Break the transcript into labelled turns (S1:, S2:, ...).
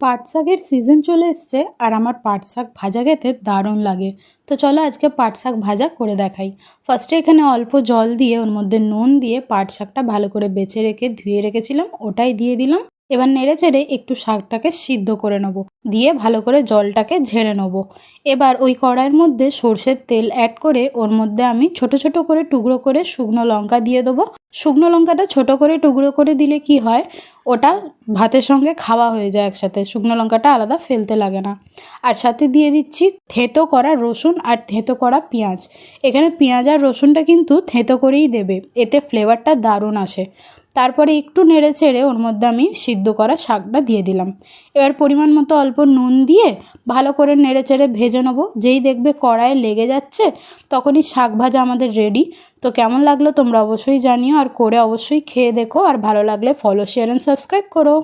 S1: পাট শাকের সিজন চলে এসছে আর আমার পাট শাক ভাজা খেতে দারুণ লাগে। তো চলো আজকে পাট শাক ভাজা করে দেখাই। ফার্স্টে এখানে অল্প জল দিয়ে ওর মধ্যে নুন দিয়ে পাট শাকটা ভালো করে বেছে রেখে ধুয়ে রেখেছিলাম, ওটাই দিয়ে দিলাম। এবার নেড়ে চেড়ে একটু শাকটাকে সিদ্ধ করে নেব, দিয়ে ভালো করে জলটাকে ঝেড়ে নেব। এবার ওই কড়াইয়ের মধ্যে সর্ষের তেল অ্যাড করে ওর মধ্যে আমি ছোট ছোট করে টুকরো করে শুকনো লঙ্কা দিয়ে দেবো। শুকনো লঙ্কাটা ছোট করে টুকরো করে দিলে কি হয়, ওটা ভাতের সঙ্গে খাওয়া হয়ে যায় একসাথে, শুকনো লঙ্কাটা আলাদা ফেলতে লাগে না। আর সাথে দিয়ে দিচ্ছি থেঁতো করা রসুন আর থেঁতো করা পেঁয়াজ। এখানে পেঁয়াজ আর রসুনটা কিন্তু থেঁতো করেই দেবে, এতে ফ্লেভারটা দারুণ আসে। তারপরে একটু নেড়ে চেড়ে ওর মধ্যে আমি সিদ্ধ করা শাকটা দিয়ে দিলাম। এবার পরিমাণ মতো অল্প নুন দিয়ে ভালো করে নেড়ে চেড়ে ভেজে নেবো। যেই দেখবে কড়াইয়ে লেগে যাচ্ছে তখনই শাক ভাজা আমাদের রেডি। তো কেমন লাগলো তোমরা অবশ্যই জানিও, আর করে অবশ্যই খেয়ে দেখো, আর ভালো লাগলে ফলো শেয়ার অ্যান্ড সাবস্ক্রাইব করো।